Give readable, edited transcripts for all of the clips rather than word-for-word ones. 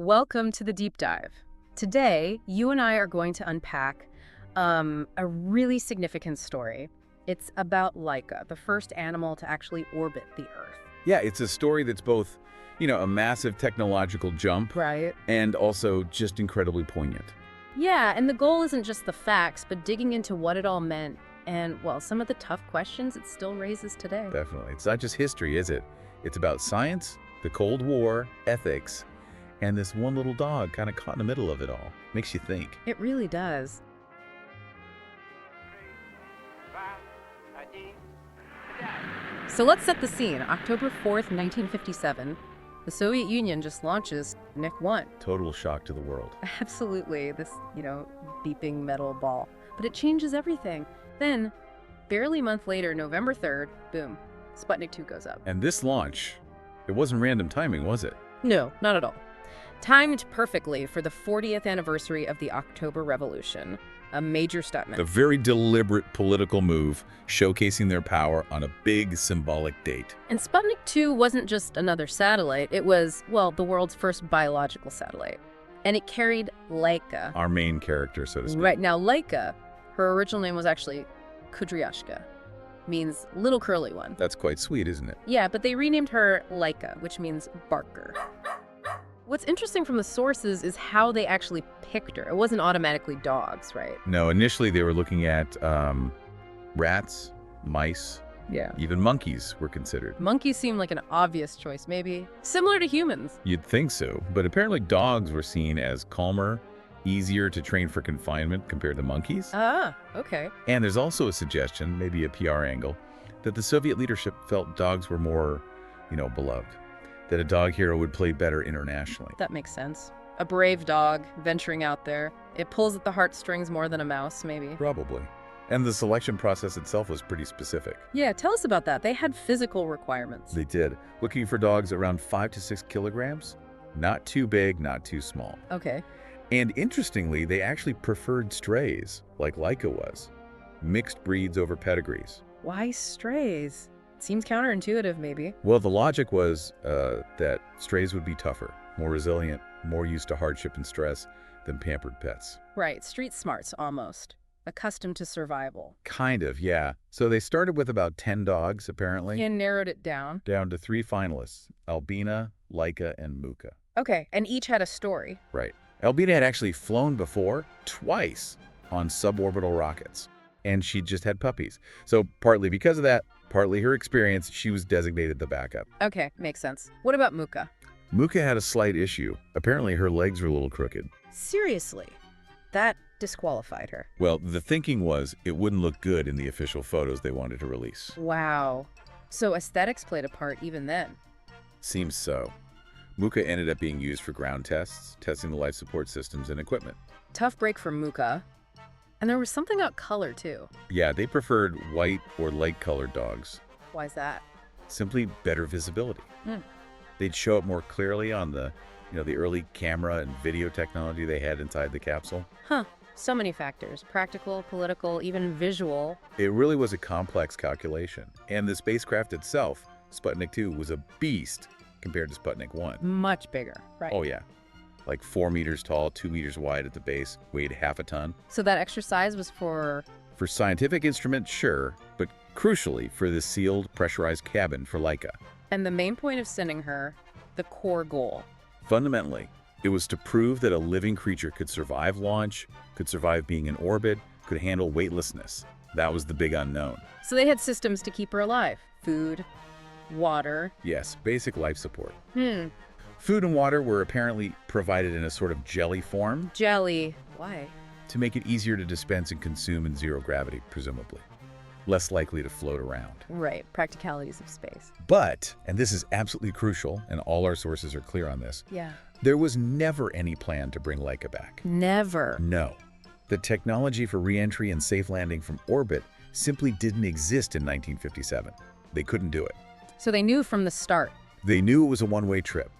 Welcome to the deep dive. Today, you and I are going to unpack a really significant story. It's about Laika, the first animal to actually orbit the Earth. Yeah, it's a story that's both, a massive technological jump Right. and also just incredibly poignant. Yeah, and the goal isn't just the facts, but digging into what it all meant and, well, some of the tough questions it still raises today. Definitely. It's not just history, is it? It's about science, the Cold War, ethics, and this one little dog kind of caught in the middle of it all. Makes you think. It really does. So let's set the scene. October 4th, 1957. The Soviet Union just launches Sputnik 1. Total shock to the world. Absolutely, this, beeping metal ball. But it changes everything. Then, barely a month later, November 3rd, boom, Sputnik 2 goes up. And this launch, it wasn't random timing, was it? No, not at all. Timed perfectly for the 40th anniversary of the October Revolution. A major stuntman. A very deliberate political move, showcasing their power on a big symbolic date. And Sputnik 2 wasn't just another satellite. It was, well, the world's first biological satellite. And it carried Laika. Our main character, so to speak. Right. Now, Laika, her original name was actually Kudryashka. Means little curly one. That's quite sweet, isn't it? Yeah, but they renamed her Laika, which means barker. What's interesting from the sources is how they actually picked her. It wasn't automatically dogs, right? No, initially they were looking at rats, mice, Yeah. even monkeys were considered. Monkeys seem like an obvious choice, maybe. Similar to humans. You'd think so, but apparently dogs were seen as calmer, easier to train for confinement compared to monkeys. Ah, okay. And there's also a suggestion, maybe a PR angle, that the Soviet leadership felt dogs were more, beloved. That a dog hero would play better internationally. That makes sense. A brave dog venturing out there. It pulls at the heartstrings more than a mouse, maybe. Probably. And the selection process itself was pretty specific. Yeah, tell us about that. They had physical requirements. They did. Looking for dogs around 5 to 6 kilograms. Not too big, not too small. Okay. And interestingly, they actually preferred strays, like Laika was. Mixed breeds over pedigrees. Why strays? Seems counterintuitive, maybe. Well, the logic was that strays would be tougher, more resilient, more used to hardship and stress than pampered pets. Right, street smarts, almost. Accustomed to survival. Kind of, yeah. So they started with about 10 dogs, apparently. And narrowed it down. Down to 3 finalists, Albina, Laika, and Muka. Okay, and each had a story. Right. Albina had actually flown before, twice, on suborbital rockets. And she just had puppies. So partly because of that, partly her experience, she was designated the backup. Okay, makes sense. What about Muka? Muka had a slight issue. Apparently her legs were a little crooked. Seriously? That disqualified her. Well, the thinking was it wouldn't look good in the official photos they wanted to release. Wow. So aesthetics played a part even then. Seems so. Muka ended up being used for ground tests, testing the life support systems and equipment. Tough break for Muka. And there was something about color, too. Yeah, they preferred white or light-colored dogs. Why's that? Simply better visibility. They'd show up more clearly on the early camera and video technology they had inside the capsule. Huh. So many factors. Practical, political, even visual. It really was a complex calculation. And the spacecraft itself, Sputnik 2, was a beast compared to Sputnik 1. Much bigger, right? Oh, yeah. Like 4 meters tall, 2 meters wide at the base, weighed half a ton. So that extra size was for... For scientific instruments, sure, but crucially for the sealed, pressurized cabin for Laika. And the main point of sending her, the core goal. Fundamentally, it was to prove that a living creature could survive launch, could survive being in orbit, could handle weightlessness. That was the big unknown. So they had systems to keep her alive. Food, water. Yes, basic life support. Food and water were apparently provided in a sort of jelly form. Jelly. Why? To make it easier to dispense and consume in zero gravity, presumably. Less likely to float around. Right. Practicalities of space. But, and this is absolutely crucial, and all our sources are clear on this, Yeah. there was never any plan to bring Laika back. Never. No. The technology for re-entry and safe landing from orbit simply didn't exist in 1957. They couldn't do it. So they knew from the start. They knew it was a one-way trip.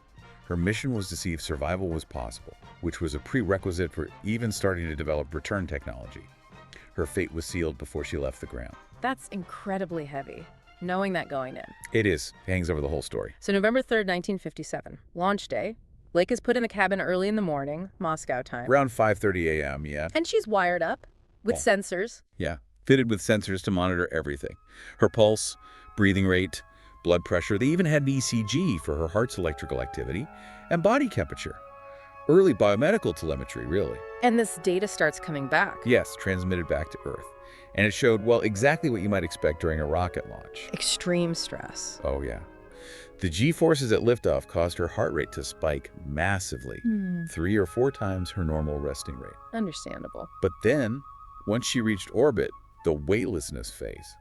Her mission was to see if survival was possible, which was a prerequisite for even starting to develop return technology. Her fate was sealed before she left the ground. That's incredibly heavy, knowing that going in. It is. It hangs over the whole story. So November 3rd, 1957, launch day, Laika's put in the cabin early in the morning, Moscow time. Around 5:30 a.m., yeah. And she's wired up with Oh. sensors. Yeah, fitted with sensors to monitor everything. Her pulse, breathing rate, blood pressure. They even had an ECG for her heart's electrical activity and body temperature. Early biomedical telemetry, really. And this data starts coming back. Yes, transmitted back to Earth. And it showed, well, exactly what you might expect during a rocket launch. Extreme stress. Oh, yeah. The G-forces at liftoff caused her heart rate to spike massively, 3 or 4 times her normal resting rate. Understandable. But then, once she reached orbit, the weightlessness phase,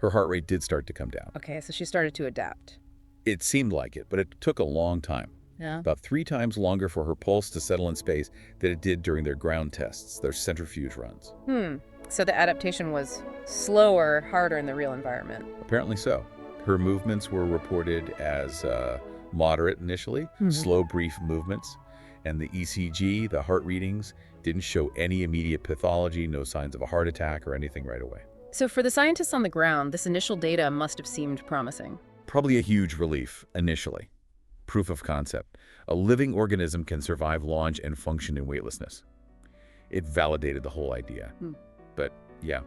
her heart rate did start to come down. Okay, so she started to adapt. It seemed like it, but it took a long time. Yeah. About 3 times longer for her pulse to settle in space than it did during their ground tests, their centrifuge runs. So the adaptation was slower, harder in the real environment. Apparently so. Her movements were reported as moderate initially, slow, brief movements. And the ECG, the heart readings, didn't show any immediate pathology, no signs of a heart attack or anything right away. So for the scientists on the ground, this initial data must have seemed promising. Probably a huge relief initially. Proof of concept. A living organism can survive launch and function in weightlessness. It validated the whole idea. But yeah,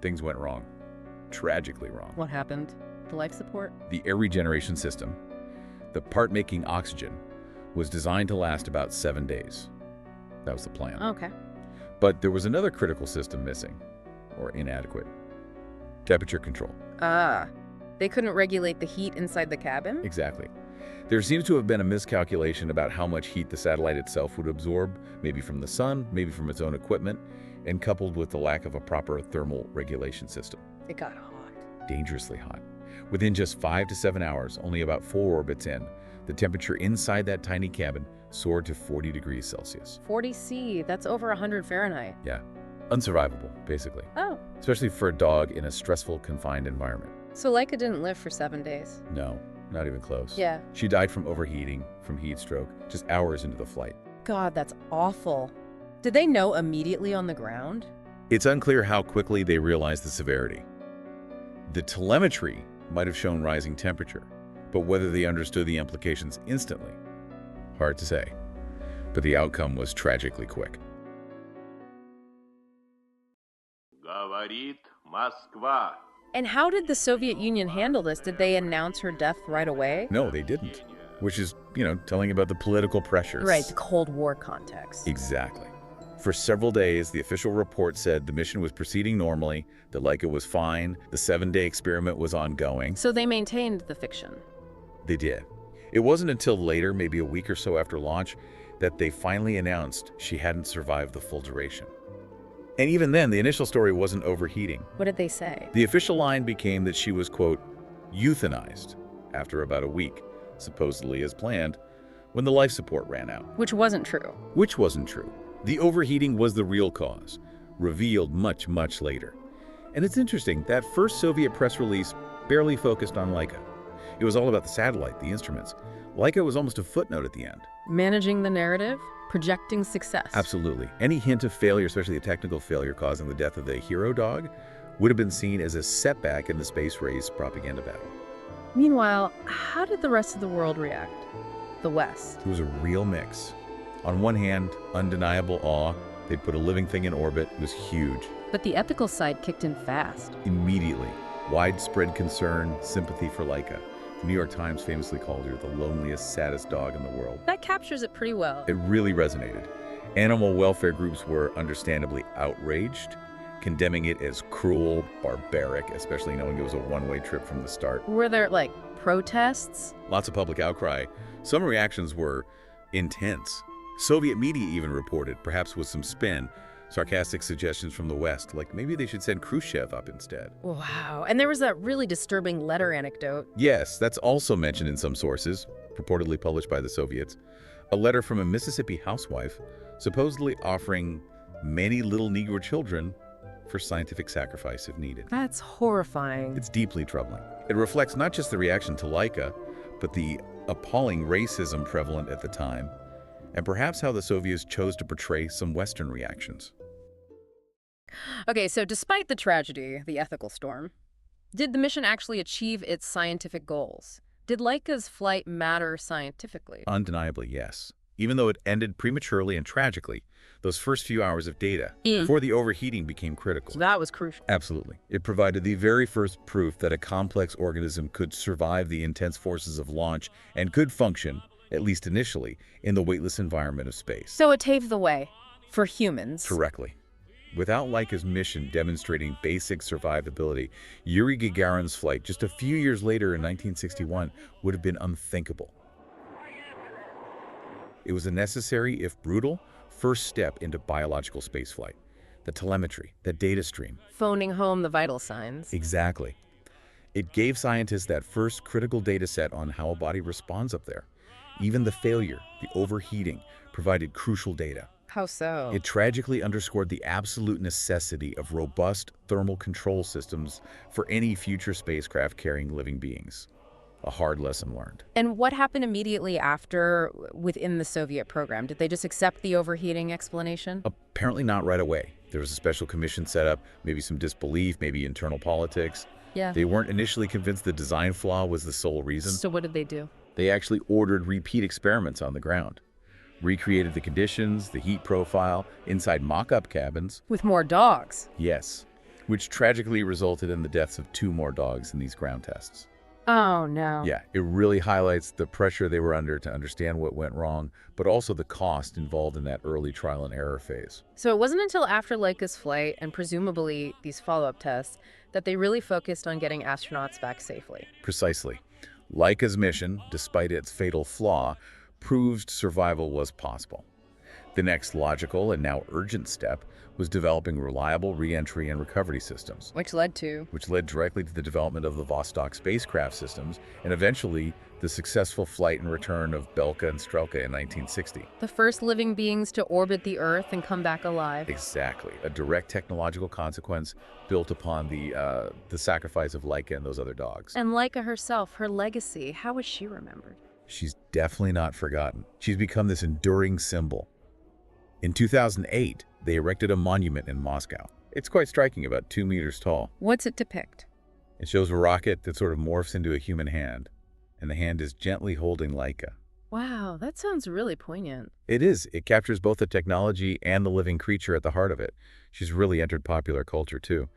things went wrong. Tragically wrong. What happened? The life support? The air regeneration system, the part making oxygen, was designed to last about 7 days. That was the plan. Okay. But there was another critical system missing, or inadequate. Temperature control. They couldn't regulate the heat inside the cabin? Exactly. There seems to have been a miscalculation about how much heat the satellite itself would absorb, maybe from the sun, maybe from its own equipment, and coupled with the lack of a proper thermal regulation system. It got hot. Dangerously hot. Within just 5 to 7 hours, only about 4 orbits in, the temperature inside that tiny cabin soared to 40 degrees Celsius. 40 C, that's over 100 Fahrenheit. Yeah, unsurvivable, basically. Oh. Especially for a dog in a stressful, confined environment. So Laika didn't live for 7 days? No, not even close. Yeah. She died from overheating, from heat stroke, just hours into the flight. God, that's awful. Did they know immediately on the ground? It's unclear how quickly they realized the severity. The telemetry might have shown rising temperature, but whether they understood the implications instantly, hard to say. But the outcome was tragically quick. Говорит Москва. And how did the Soviet Union handle this? Did they announce her death right away? No, they didn't. Which is, telling about the political pressures. Right, the Cold War context. Exactly. For several days, the official report said the mission was proceeding normally, that Laika was fine, the 7-day experiment was ongoing. So they maintained the fiction. They did. It wasn't until later, maybe a week or so after launch, that they finally announced she hadn't survived the full duration. And even then, the initial story wasn't overheating. What did they say? The official line became that she was, quote, euthanized after about a week, supposedly as planned, when the life support ran out. Which wasn't true. Which wasn't true. The overheating was the real cause, revealed much, much later. And it's interesting, that first Soviet press release barely focused on Laika. It was all about the satellite, the instruments. Laika was almost a footnote at the end. Managing the narrative, projecting success. Absolutely. Any hint of failure, especially a technical failure causing the death of the hero dog, would have been seen as a setback in the space race propaganda battle. Meanwhile, how did the rest of the world react? The West. It was a real mix. On one hand, undeniable awe. They'd put a living thing in orbit. It was huge. But the ethical side kicked in fast. Immediately. Widespread concern, sympathy for Laika. The New York Times famously called her the loneliest, saddest dog in the world. That captures it pretty well. It really resonated. Animal welfare groups were understandably outraged, condemning it as cruel, barbaric, especially knowing it was a one-way trip from the start. Were there, protests? Lots of public outcry. Some reactions were intense. Soviet media even reported, perhaps with some spin, sarcastic suggestions from the West, like maybe they should send Khrushchev up instead. Wow. And there was that really disturbing letter anecdote. Yes, that's also mentioned in some sources, purportedly published by the Soviets. A letter from a Mississippi housewife supposedly offering many little Negro children for scientific sacrifice if needed. That's horrifying. It's deeply troubling. It reflects not just the reaction to Laika, but the appalling racism prevalent at the time, and perhaps how the Soviets chose to portray some Western reactions. Okay, so despite the tragedy, the ethical storm, did the mission actually achieve its scientific goals? Did Laika's flight matter scientifically? Undeniably, yes. Even though it ended prematurely and tragically, those first few hours of data Mm. before the overheating became critical. So that was crucial. Absolutely. It provided the very first proof that a complex organism could survive the intense forces of launch and could function, at least initially, in the weightless environment of space. So it paved the way for humans. Directly. Without Laika's mission demonstrating basic survivability, Yuri Gagarin's flight just a few years later in 1961 would have been unthinkable. It was a necessary, if brutal, first step into biological spaceflight. The telemetry, the data stream. Phoning home the vital signs. Exactly. It gave scientists that first critical data set on how a body responds up there. Even the failure, the overheating, provided crucial data. How so? It tragically underscored the absolute necessity of robust thermal control systems for any future spacecraft carrying living beings. A hard lesson learned. And what happened immediately after within the Soviet program? Did they just accept the overheating explanation? Apparently not right away. There was a special commission set up, maybe some disbelief, maybe internal politics. Yeah. They weren't initially convinced the design flaw was the sole reason. So what did they do? They actually ordered repeat experiments on the ground. Recreated the conditions, the heat profile, inside mock-up cabins. With more dogs? Yes, which tragically resulted in the deaths of 2 more dogs in these ground tests. Oh, no. Yeah, it really highlights the pressure they were under to understand what went wrong, but also the cost involved in that early trial and error phase. So it wasn't until after Laika's flight, and presumably these follow-up tests, that they really focused on getting astronauts back safely. Precisely. Laika's mission, despite its fatal flaw, proved survival was possible. The next logical and now urgent step was developing reliable re-entry and recovery systems, Which led to? which led directly to the development of the Vostok spacecraft systems and eventually the successful flight and return of Belka and Strelka in 1960. The first living beings to orbit the Earth and come back alive. Exactly. A direct technological consequence built upon the sacrifice of Laika and those other dogs. And Laika herself, her legacy, how was she remembered? She's definitely not forgotten. She's become this enduring symbol. In 2008, they erected a monument in Moscow. It's quite striking, about 2 meters tall. What's it depict? It shows a rocket that sort of morphs into a human hand, and the hand is gently holding Laika. Wow, that sounds really poignant. It is. It captures both the technology and the living creature at the heart of it. She's really entered popular culture, too.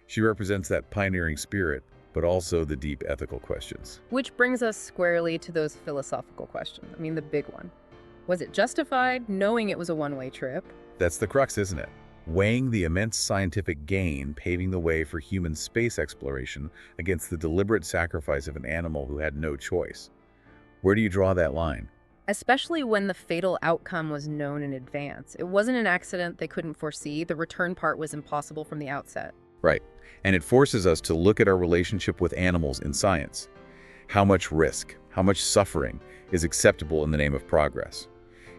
She represents that pioneering spirit, but also the deep ethical questions. Which brings us squarely to those philosophical questions. I mean, the big one. Was it justified, knowing it was a one-way trip? That's the crux, isn't it? Weighing the immense scientific gain paving the way for human space exploration against the deliberate sacrifice of an animal who had no choice. Where do you draw that line? Especially when the fatal outcome was known in advance. It wasn't an accident they couldn't foresee. The return part was impossible from the outset. Right. And it forces us to look at our relationship with animals in science. How much risk, how much suffering is acceptable in the name of progress?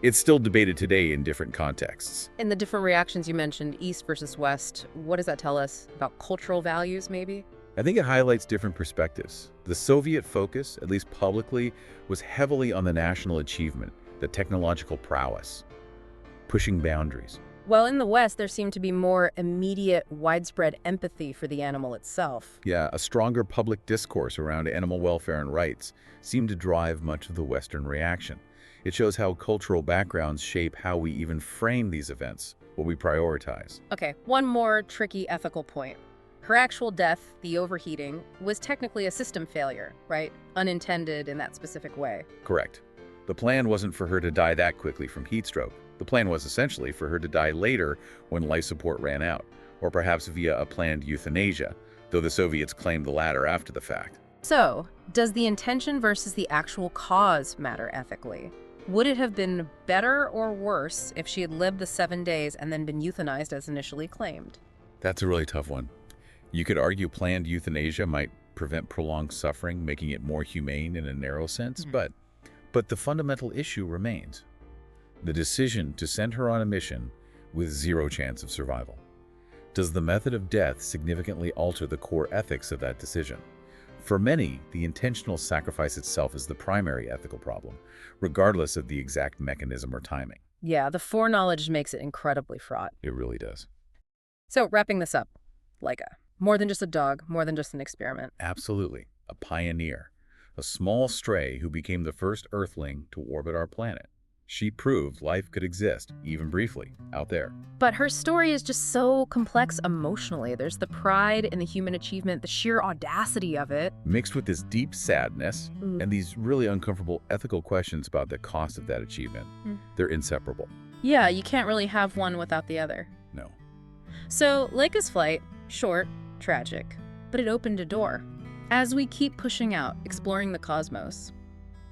It's still debated today in different contexts. In the different reactions you mentioned, East versus West, what does that tell us about cultural values, maybe? I think it highlights different perspectives. The Soviet focus, at least publicly, was heavily on the national achievement, the technological prowess, pushing boundaries. Well, in the West, there seemed to be more immediate, widespread empathy for the animal itself. Yeah, a stronger public discourse around animal welfare and rights seemed to drive much of the Western reaction. It shows how cultural backgrounds shape how we even frame these events, what we prioritize. Okay, one more tricky ethical point. Her actual death, the overheating, was technically a system failure, right? Unintended in that specific way. Correct. The plan wasn't for her to die that quickly from heat stroke. The plan was essentially for her to die later when life support ran out, or perhaps via a planned euthanasia, though the Soviets claimed the latter after the fact. So, does the intention versus the actual cause matter ethically? Would it have been better or worse if she had lived the 7 days and then been euthanized as initially claimed? That's a really tough one. You could argue planned euthanasia might prevent prolonged suffering, making it more humane in a narrow sense, but the fundamental issue remains. The decision to send her on a mission with 0 chance of survival. Does the method of death significantly alter the core ethics of that decision? For many, the intentional sacrifice itself is the primary ethical problem, regardless of the exact mechanism or timing. Yeah, the foreknowledge makes it incredibly fraught. It really does. So, wrapping this up, Laika, more than just a dog, more than just an experiment. Absolutely. A pioneer. a small stray who became the first Earthling to orbit our planet. She proved life could exist, even briefly, out there. But her story is just so complex emotionally. There's the pride in the human achievement, the sheer audacity of it. Mixed with this deep sadness and these really uncomfortable ethical questions about the cost of that achievement. They're inseparable. Yeah, you can't really have one without the other. No. So, Laika's flight, short, tragic, but it opened a door. As we keep pushing out, exploring the cosmos,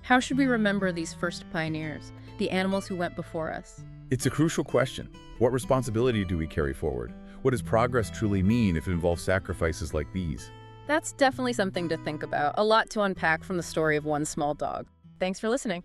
how should we remember these first pioneers, the animals who went before us? It's a crucial question. What responsibility do we carry forward? What does progress truly mean if it involves sacrifices like these? That's definitely something to think about. A lot to unpack from the story of one small dog. Thanks for listening.